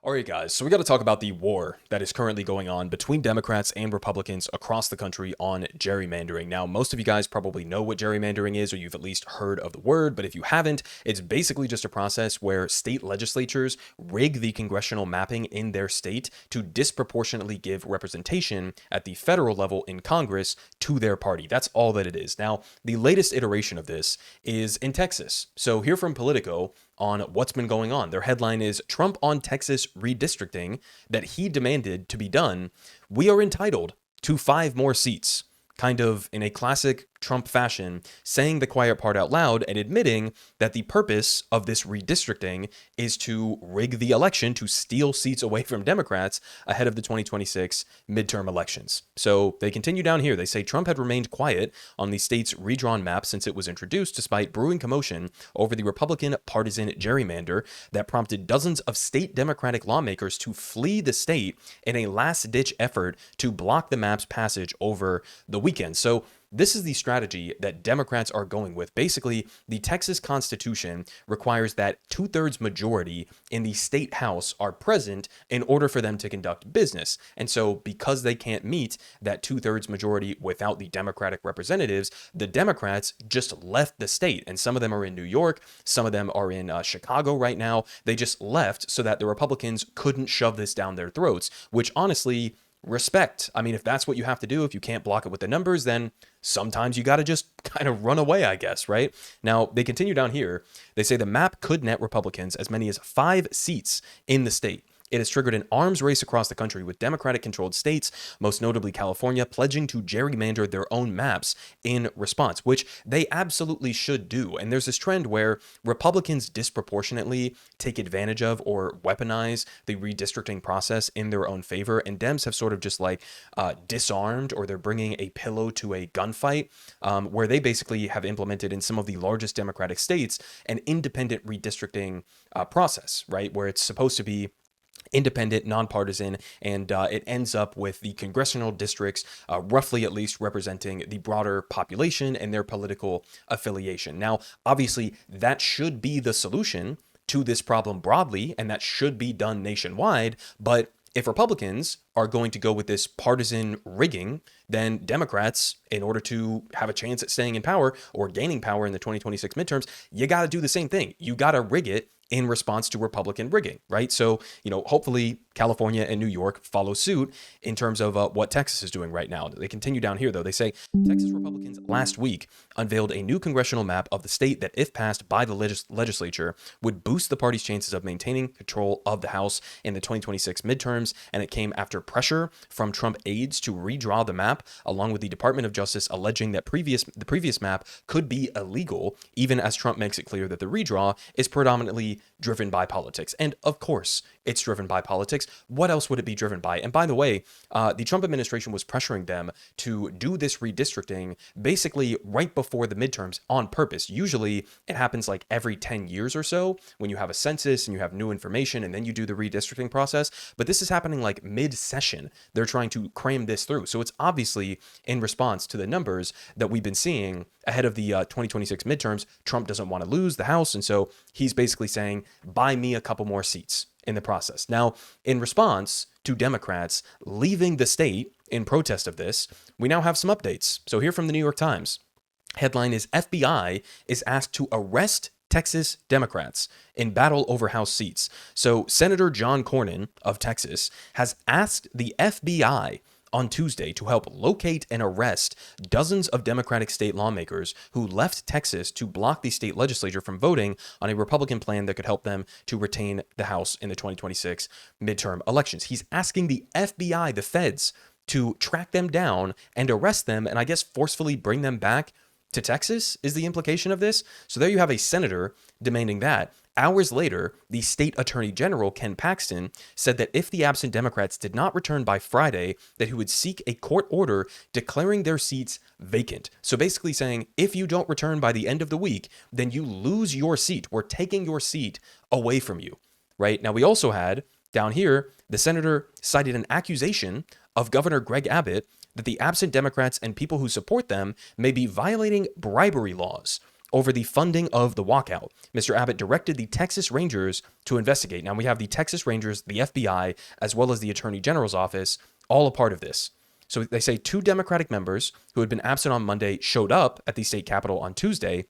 All right, guys, so we got to talk about the war that is currently going on between Democrats and Republicans across the country on gerrymandering. Now, most of you guys probably know what gerrymandering is, or you've at least heard of the word, but if you haven't, it's basically just a process where state legislatures rig the congressional mapping in their state to disproportionately give representation at the federal level in Congress to their party. That's all that it is. Now, the latest iteration of this is in Texas. So, here from Politico, on what's been going on. Their headline is Trump on Texas redistricting that he demanded to be done. We are entitled to 5 more seats. Kind of in a classic Trump fashion, saying the quiet part out loud and admitting that the purpose of this redistricting is to rig the election to steal seats away from Democrats ahead of the 2026 midterm elections. So they continue down here. They say Trump had remained quiet on the state's redrawn map since it was introduced, despite brewing commotion over the Republican partisan gerrymander that prompted dozens of state Democratic lawmakers to flee the state in a last-ditch effort to block the map's passage over the weekend. So this is the strategy that Democrats are going with. Basically, the Texas Constitution requires that 2/3 majority in the state house are present in order for them to conduct business. And so because they can't meet that 2/3 majority without the Democratic representatives, the Democrats just left the state. And some of them are in New York. Some of them are in Chicago right now. They just left so that the Republicans couldn't shove this down their throats, which honestly, respect. I mean, if that's what you have to do, if you can't block it with the numbers, then sometimes you got to just kind of run away, I guess, right? Now, they continue down here. They say the map could net Republicans as many as 5 seats in the state. It has triggered an arms race across the country, with Democratic-controlled states, most notably California, pledging to gerrymander their own maps in response, which they absolutely should do. And there's this trend where Republicans disproportionately take advantage of or weaponize the redistricting process in their own favor, and Dems have sort of just like disarmed, or they're bringing a pillow to a gunfight, where they basically have implemented in some of the largest Democratic states an independent redistricting process, right, where it's supposed to be independent, nonpartisan, and it ends up with the congressional districts roughly at least representing the broader population and their political affiliation. Now, obviously, that should be the solution to this problem broadly, and that should be done nationwide, but if Republicans are going to go with this partisan rigging, then Democrats, in order to have a chance at staying in power or gaining power in the 2026 midterms, you got to do the same thing. You got to rig it in response to Republican rigging, right? So, hopefully California and New York follow suit in terms of what Texas is doing right now. They continue down here, though. They say Texas Republicans last week unveiled a new congressional map of the state that, if passed by the legislature, would boost the party's chances of maintaining control of the House in the 2026 midterms. And it came after pressure from Trump aides to redraw the map, along with the Department of Justice alleging that the previous map could be illegal, even as Trump makes it clear that the redraw is predominantly driven by politics. And of course, it's driven by politics. What else would it be driven by? And by the way, the Trump administration was pressuring them to do this redistricting basically right before the midterms on purpose. Usually it happens like every 10 years or so when you have a census and you have new information and then you do the redistricting process. But this is happening like mid-session. They're trying to cram this through. So it's obviously in response to the numbers that we've been seeing ahead of the 2026 midterms. Trump doesn't want to lose the House. And so he's basically saying, buy me a couple more seats in the process. Now, in response to Democrats leaving the state in protest of this, we now have some updates. So here from the New York Times, headline is FBI is asked to arrest Texas Democrats in battle over House seats. So Senator John Cornyn of Texas has asked the FBI on Tuesday to help locate and arrest dozens of Democratic state lawmakers who left Texas to block the state legislature from voting on a Republican plan that could help them to retain the House in the 2026 midterm elections. He's asking the FBI, the feds, to track them down and arrest them and I guess forcefully bring them back to Texas is the implication of this. So there you have a senator demanding that. Hours later, the state attorney general, Ken Paxton, said that if the absent Democrats did not return by Friday, that he would seek a court order declaring their seats vacant. So basically saying, if you don't return by the end of the week, then you lose your seat. We're taking your seat away from you, right? Now, we also had down here, the senator cited an accusation of Governor Greg Abbott that the absent Democrats and people who support them may be violating bribery laws over the funding of the walkout. Mr. Abbott directed the Texas Rangers to investigate. Now we have the Texas Rangers, the FBI, as well as the Attorney General's office, all a part of this. So they say 2 Democratic members who had been absent on Monday showed up at the state capitol on Tuesday,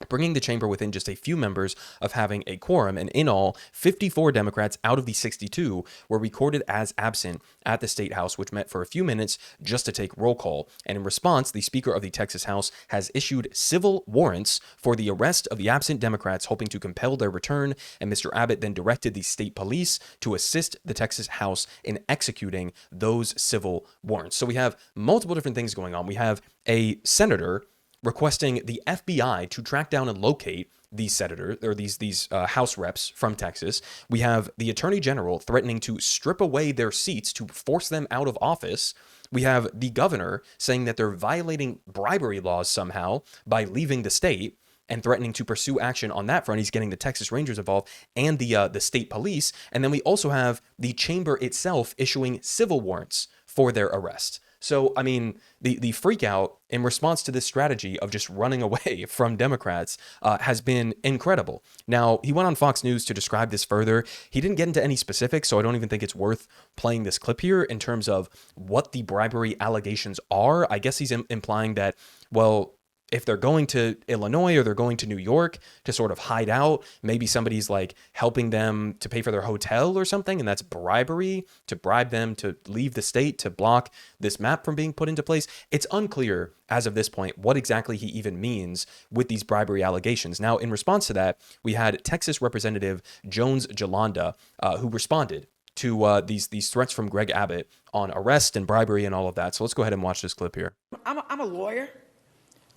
bringing the chamber within just a few members of having a quorum. And in all, 54 Democrats out of the 62 were recorded as absent at the State House, which met for a few minutes just to take roll call. And in response, the Speaker of the Texas House has issued civil warrants for the arrest of the absent Democrats, hoping to compel their return. And Mr. Abbott then directed the state police to assist the Texas House in executing those civil warrants. So we have multiple different things going on. We have a senator requesting the FBI to track down and locate these senators or these House reps from Texas. We have the Attorney General threatening to strip away their seats to force them out of office. We have the governor saying that they're violating bribery laws somehow by leaving the state and threatening to pursue action on that front. He's getting the Texas Rangers involved and the state police. And then we also have the chamber itself issuing civil warrants for their arrest. So, I mean, the freak out in response to this strategy of just running away from Democrats has been incredible. Now, he went on Fox News to describe this further. He didn't get into any specifics, so I don't even think it's worth playing this clip here in terms of what the bribery allegations are. I guess he's implying that, well, if they're going to Illinois or they're going to New York to sort of hide out, maybe somebody's like helping them to pay for their hotel or something, and that's bribery to bribe them to leave the state to block this map from being put into place. It's unclear as of this point what exactly he even means with these bribery allegations. Now, in response to that, we had Texas Representative Jones Jalonda, who responded to these threats from Greg Abbott on arrest and bribery and all of that. So let's go ahead and watch this clip here. I'm a lawyer.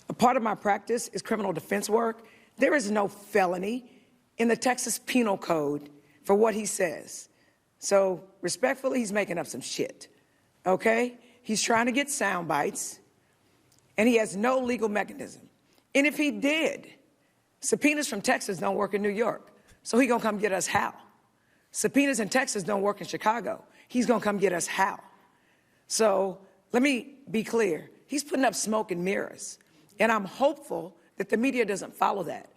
A part of my practice is criminal defense work. There is no felony in the Texas Penal Code for what he says. So respectfully, he's making up some shit, okay? He's trying to get sound bites, and he has no legal mechanism. And if he did, subpoenas from Texas don't work in New York, so he gonna come get us how? Subpoenas in Texas don't work in Chicago. He's gonna come get us how? So let me be clear. He's putting up smoke and mirrors. And I'm hopeful that the media doesn't follow that.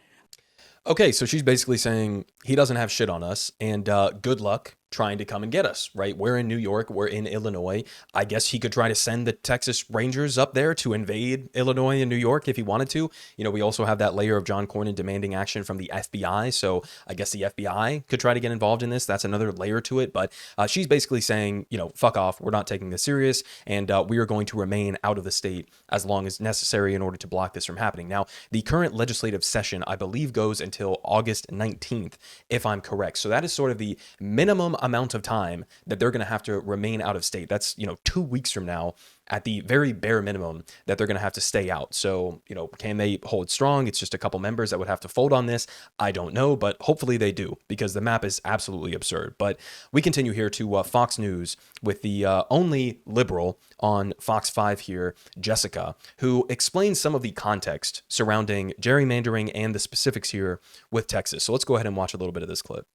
Okay, so she's basically saying he doesn't have shit on us, and good luck trying to come and get us, right? We're in New York, we're in Illinois. I guess he could try to send the Texas Rangers up there to invade Illinois and New York if he wanted to. You know, we also have that layer of John Cornyn demanding action from the FBI. So I guess the FBI could try to get involved in this. That's another layer to it. But she's basically saying, you know, fuck off. We're not taking this serious. And we are going to remain out of the state as long as necessary in order to block this from happening. Now, the current legislative session, I believe, goes until August 19th, if I'm correct. So that is sort of the minimum amount of time that they're going to have to remain out of state. That's, 2 weeks from now at the very bare minimum that they're going to have to stay out. So, can they hold strong? It's just a couple members that would have to fold on this. I don't know, but hopefully they do, because the map is absolutely absurd. But we continue here to Fox News with the only liberal on Fox 5 here, Jessica, who explains some of the context surrounding gerrymandering and the specifics here with Texas. So let's go ahead and watch a little bit of this clip.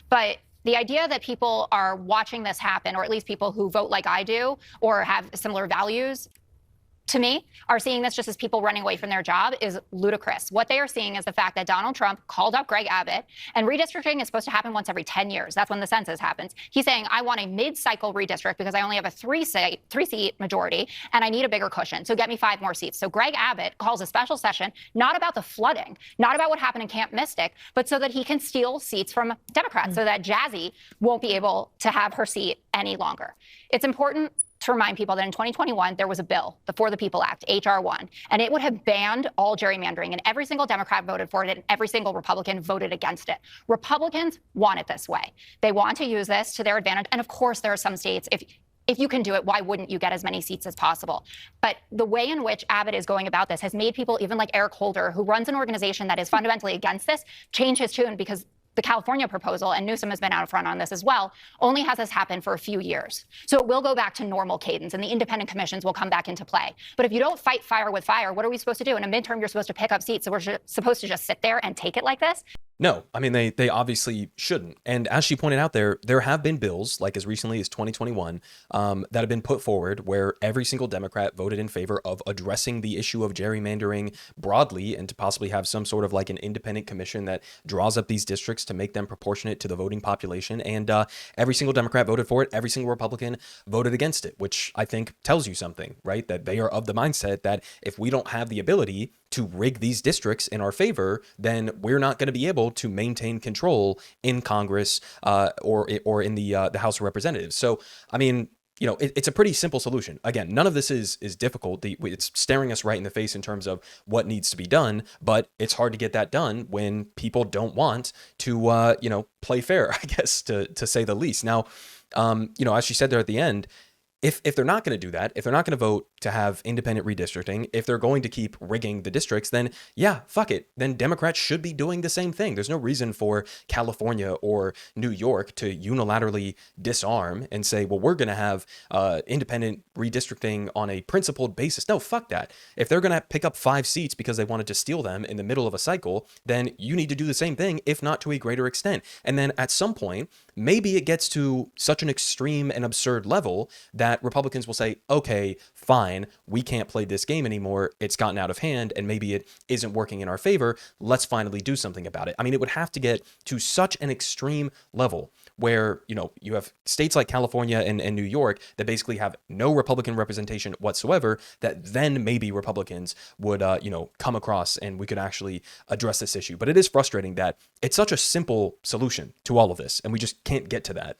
But the idea that people are watching this happen, or at least people who vote like I do or have similar values, to me, are seeing this just as people running away from their job is ludicrous. What they are seeing is the fact that Donald Trump called up Greg Abbott, and redistricting is supposed to happen once every 10 years. That's when the census happens. He's saying, I want a mid-cycle redistrict because I only have a three-seat majority, and I need a bigger cushion. So get me 5 more seats. So Greg Abbott calls a special session, not about the flooding, not about what happened in Camp Mystic, but so that he can steal seats from Democrats, so that Jazzy won't be able to have her seat any longer. It's important to remind people that in 2021, there was a bill, the For the People Act, H.R. 1, and it would have banned all gerrymandering, and every single Democrat voted for it, and every single Republican voted against it. Republicans want it this way. They want to use this to their advantage, and of course, there are some states, if you can do it, why wouldn't you get as many seats as possible? But the way in which Abbott is going about this has made people, even like Eric Holder, who runs an organization that is fundamentally against this, change his tune, because the California proposal, and Newsom has been out front on this as well, only has this happen for a few years. So it will go back to normal cadence, and the independent commissions will come back into play. But if you don't fight fire with fire, what are we supposed to do? In a midterm, you're supposed to pick up seats, so we're supposed to just sit there and take it like this? No, I mean, they obviously shouldn't. And as she pointed out there have been bills, like as recently as 2021, that have been put forward where every single Democrat voted in favor of addressing the issue of gerrymandering broadly and to possibly have some sort of like an independent commission that draws up these districts to make them proportionate to the voting population. And every single Democrat voted for it. Every single Republican voted against it, which I think tells you something, right? That they are of the mindset that if we don't have the ability to rig these districts in our favor, then we're not going to be able to maintain control in Congress or in the House of Representatives. So, I mean, you know, it's a pretty simple solution. Again, none of this is difficult. It's staring us right in the face in terms of what needs to be done, but it's hard to get that done when people don't want to, play fair, I guess, to say the least. Now, as she said there at the end, if they're not going to do that, if they're not going to vote to have independent redistricting, if they're going to keep rigging the districts, then yeah, fuck it. Then Democrats should be doing the same thing. There's no reason for California or New York to unilaterally disarm and say, well, we're going to have independent redistricting on a principled basis. No, fuck that. If they're going to pick up 5 seats because they wanted to steal them in the middle of a cycle, then you need to do the same thing, if not to a greater extent. And then at some point, maybe it gets to such an extreme and absurd level that Republicans will say, okay, fine, we can't play this game anymore. It's gotten out of hand and maybe it isn't working in our favor. Let's finally do something about it. I mean, it would have to get to such an extreme level where, you have states like California and New York that basically have no Republican representation whatsoever, that then maybe Republicans would, come across and we could actually address this issue. But it is frustrating that it's such a simple solution to all of this, and we just can't get to that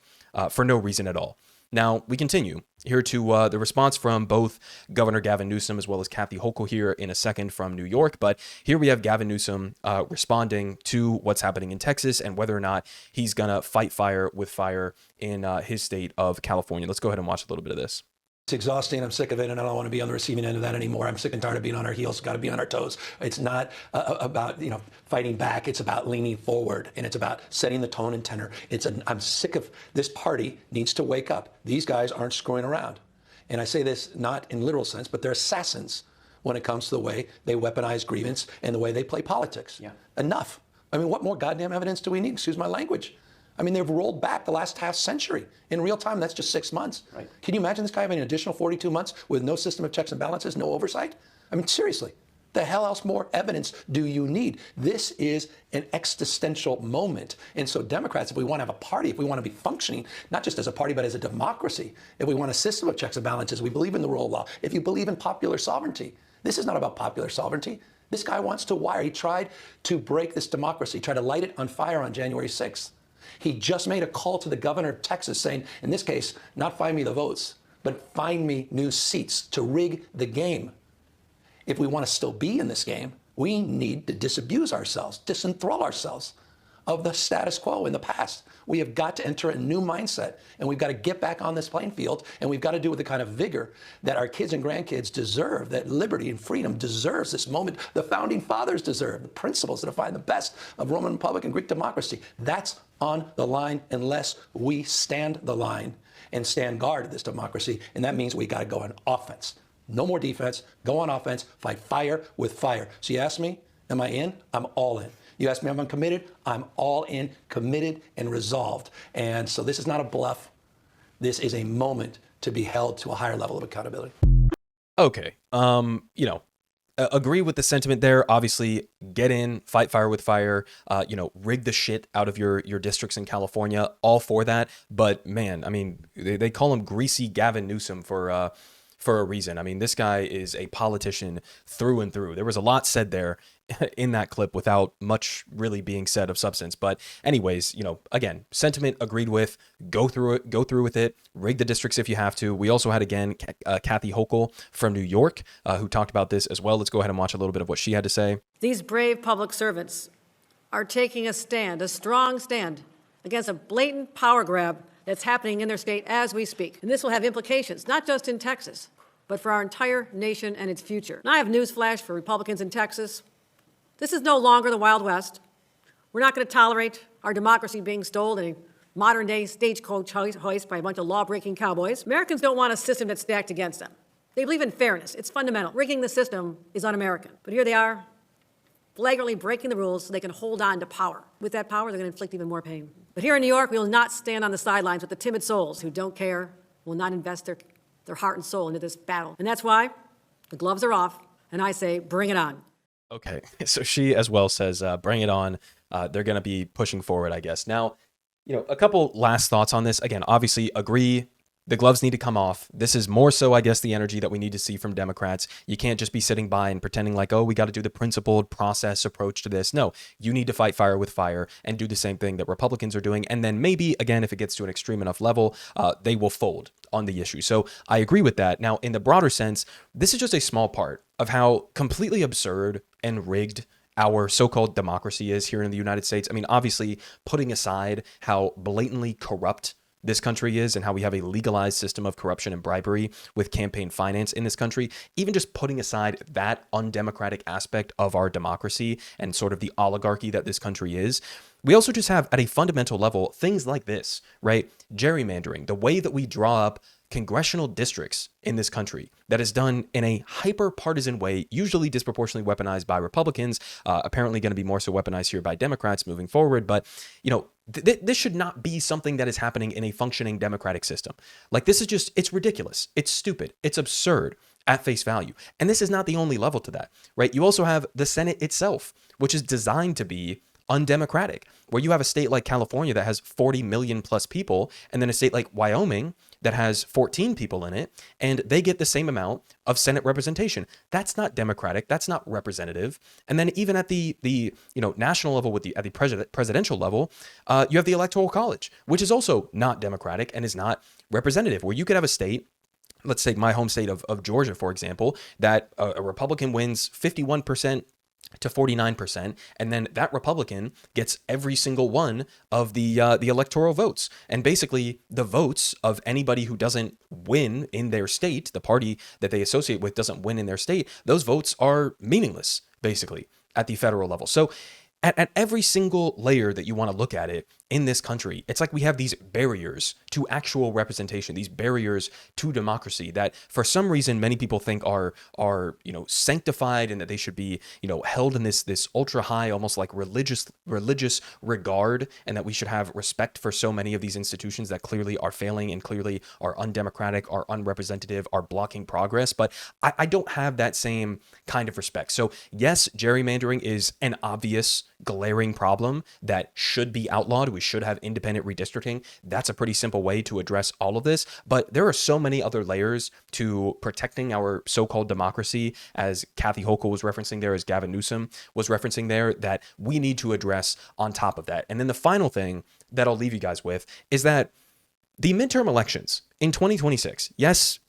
for no reason at all. Now, we continue here to the response from both Governor Gavin Newsom as well as Kathy Hochul here in a second from New York. But here we have Gavin Newsom responding to what's happening in Texas and whether or not he's going to fight fire with fire in his state of California. Let's go ahead and watch a little bit of this. It's exhausting. I'm sick of it, and I don't want to be on the receiving end of that anymore. I'm sick and tired of being on our heels. Got to be on our toes. It's not about fighting back. It's about leaning forward, and it's about setting the tone and tenor. I'm sick of this party needs to wake up. These guys aren't screwing around, and I say this not in literal sense, but they're assassins when it comes to the way they weaponize grievance and the way they play politics. Yeah. Enough. I mean, what more goddamn evidence do we need? Excuse my language. I mean, they've rolled back the last half century. In real time, that's just 6 months. Right. Can you imagine this guy having an additional 42 months with no system of checks and balances, no oversight? I mean, seriously, the hell else more evidence do you need? This is an existential moment. And so Democrats, if we want to have a party, if we want to be functioning, not just as a party, but as a democracy, if we want a system of checks and balances, we believe in the rule of law, if you believe in popular sovereignty, this is not about popular sovereignty. This guy wants to wire. He tried to break this democracy, tried to light it on fire on January 6th. He just made a call to the governor of Texas saying, in this case, not find me the votes, but find me new seats to rig the game. If we want to still be in this game, we need to disabuse ourselves, disenthrall ourselves of the status quo in the past. We have got to enter a new mindset, and we've got to get back on this playing field, and we've got to do it with the kind of vigor that our kids and grandkids deserve, that liberty and freedom deserves this moment. The founding fathers deserve the principles that define the best of Roman Republic and Greek democracy. That's on the line unless we stand the line and stand guard of this democracy, and that means we got to go on offense. No more defense, go on offense, fight fire with fire. So you ask me, am I in? I'm all in. You ask me if I'm committed? I'm all in, committed and resolved. And so this is not a bluff. This is a moment to be held to a higher level of accountability. Okay. Agree with the sentiment there. Obviously, get in, fight fire with fire, rig the shit out of your districts in California. All for that. But man, I mean, they call him Greasy Gavin Newsom for a reason. I mean, this guy is a politician through and through. There was a lot said there in that clip without much really being said of substance. But anyways, again, sentiment agreed with, go through with it, rig the districts if you have to. We also had, again, Kathy Hochul from New York, who talked about this as well. Let's go ahead and watch a little bit of what she had to say. These brave public servants are taking a stand, a strong stand, against a blatant power grab that's happening in their state as we speak. And this will have implications, not just in Texas, but for our entire nation and its future. And I have news flash for Republicans in Texas. This is no longer the Wild West. We're not going to tolerate our democracy being stolen in a modern-day stagecoach hoist by a bunch of law-breaking cowboys. Americans don't want a system that's stacked against them. They believe in fairness. It's fundamental. Rigging the system is un-American. But here they are, flagrantly breaking the rules so they can hold on to power. With that power, they're going to inflict even more pain. But here in New York, we will not stand on the sidelines with the timid souls who don't care, will not invest their heart and soul into this battle. And that's why the gloves are off, and I say, bring it on. Okay, so she as well says, bring it on. They're going to be pushing forward, I guess. Now, a couple last thoughts on this. Again, obviously agree. The gloves need to come off. This is more so, I guess, the energy that we need to see from Democrats. You can't just be sitting by and pretending like, oh, we got to do the principled process approach to this. No, you need to fight fire with fire and do the same thing that Republicans are doing. And then maybe, again, if it gets to an extreme enough level, they will fold on the issue. So I agree with that. Now, in the broader sense, this is just a small part of how completely absurd and rigged our so-called democracy is here in the United States. I mean, obviously, putting aside how blatantly corrupt this country is and how we have a legalized system of corruption and bribery with campaign finance in this country, even just putting aside that undemocratic aspect of our democracy and sort of the oligarchy that this country is, we also just have at a fundamental level things like this, right? Gerrymandering, the way that we draw up congressional districts in this country that is done in a hyper-partisan way, usually disproportionately weaponized by Republicans, apparently going to be more so weaponized here by Democrats moving forward. But, this should not be something that is happening in a functioning democratic system. Like, this is just, it's ridiculous. It's stupid. It's absurd at face value. And this is not the only level to that, right? You also have the Senate itself, which is designed to be undemocratic, where you have a state like California that has 40 million plus people, and then a state like Wyoming that has 14 people in it, and they get the same amount of Senate representation. That's not democratic. That's not representative. And then even at the national level, at the presidential level, you have the Electoral College, which is also not democratic and is not representative, where you could have a state, let's take my home state of Georgia, for example, that a Republican wins 51% to 49%, and then that Republican gets every single one of the electoral votes. And basically, the votes of anybody who doesn't win in their state, the party that they associate with doesn't win in their state, those votes are meaningless, basically, at the federal level. So at every single layer that you want to look at it in this country, it's like we have these barriers to actual representation, these barriers to democracy that for some reason many people think are sanctified and that they should be held in this ultra high, almost like religious regard, and that we should have respect for so many of these institutions that clearly are failing and clearly are undemocratic, are unrepresentative, are blocking progress. But I don't have that same kind of respect. So yes, gerrymandering is an obvious glaring problem that should be outlawed. We should have independent redistricting. That's a pretty simple way to address all of this. But there are so many other layers to protecting our so-called democracy, as Kathy Hochul was referencing there, as Gavin Newsom was referencing there, that we need to address on top of that. And then the final thing that I'll leave you guys with is that the midterm elections in 2026, yes,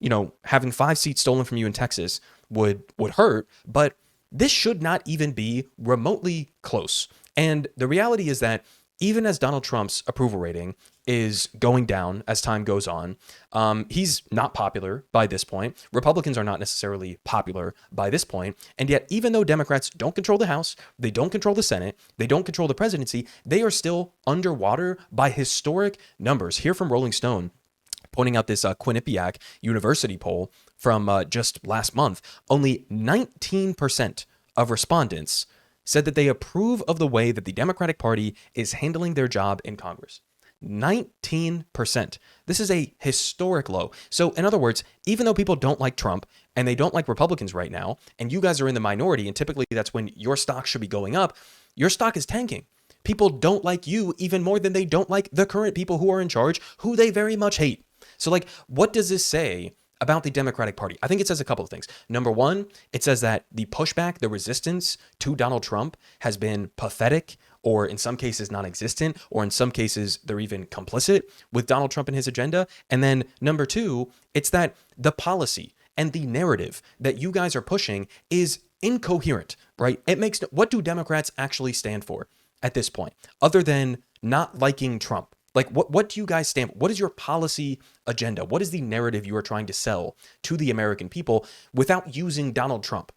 having 5 seats stolen from you in Texas would hurt, but this should not even be remotely close. And the reality is that even as Donald Trump's approval rating is going down as time goes on, he's not popular by this point. Republicans are not necessarily popular by this point. And yet, even though Democrats don't control the House, they don't control the Senate, they don't control the presidency, they are still underwater by historic numbers. Here from Rolling Stone, pointing out this Quinnipiac University poll from just last month, only 19% of respondents said that they approve of the way that the Democratic Party is handling their job in Congress. 19%. This is a historic low. So in other words, even though people don't like Trump and they don't like Republicans right now, and you guys are in the minority, and typically that's when your stock should be going up, your stock is tanking. People don't like you even more than they don't like the current people who are in charge, who they very much hate. So what does this say about the Democratic Party? I think it says a couple of things. Number one, it says that the pushback, the resistance to Donald Trump has been pathetic, or in some cases non-existent, or in some cases they're even complicit with Donald Trump and his agenda. And then number two, it's that the policy and the narrative that you guys are pushing is incoherent, right? What do Democrats actually stand for at this point, other than not liking Trump? What do you guys stand for? What is your policy agenda? What is the narrative you are trying to sell to the American people without using Donald Trump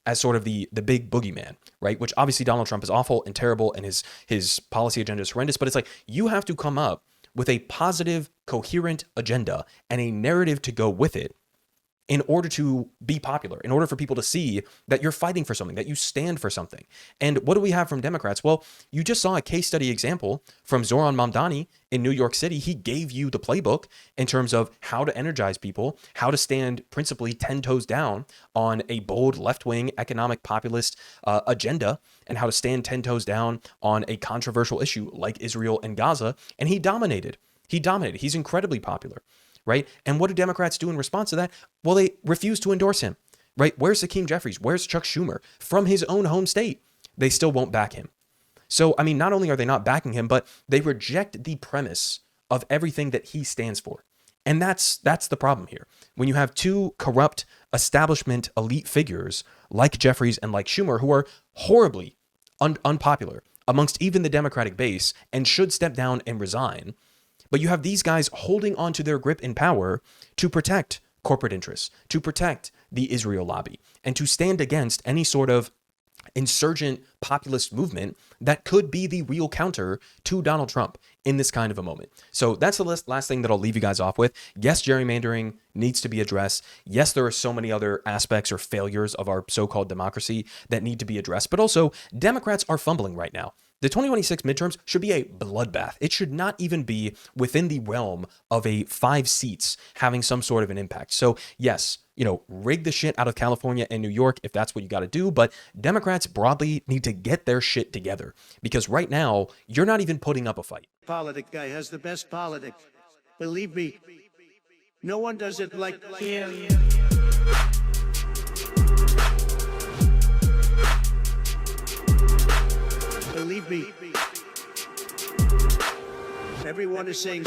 as sort of the big boogeyman, right? Which obviously Donald Trump is awful and terrible, and his policy agenda is horrendous, but it's like you have to come up with a positive, coherent agenda and a narrative to go with it in order to be popular, in order for people to see that you're fighting for something, that you stand for something. And what do we have from Democrats? Well, you just saw a case study example from Zoran Mamdani in New York City. He gave you the playbook in terms of how to energize people, how to stand principally 10 toes down on a bold left-wing economic populist agenda, and how to stand 10 toes down on a controversial issue like Israel and Gaza. And he dominated. He dominated. He's incredibly popular, right? And what do Democrats do in response to that? Well, they refuse to endorse him, right? Where's Hakeem Jeffries? Where's Chuck Schumer? From his own home state, they still won't back him. So, I mean, not only are they not backing him, but they reject the premise of everything that he stands for. And that's the problem here. When you have two corrupt establishment elite figures like Jeffries and like Schumer, who are horribly unpopular amongst even the Democratic base and should step down and resign, but you have these guys holding on to their grip in power to protect corporate interests, to protect the Israel lobby, and to stand against any sort of insurgent populist movement that could be the real counter to Donald Trump in this kind of a moment. So that's the last thing that I'll leave you guys off with. Yes, gerrymandering needs to be addressed. Yes, there are so many other aspects or failures of our so-called democracy that need to be addressed, but also Democrats are fumbling right now. The 2026 midterms should be a bloodbath. It should not even be within the realm of a 5 seats having some sort of an impact. So yes, rig the shit out of California and New York if that's what you got to do. But Democrats broadly need to get their shit together, because right now you're not even putting up a fight. Politic guy has the best politics. Believe me, no one does it like him. Believe me, everyone is saying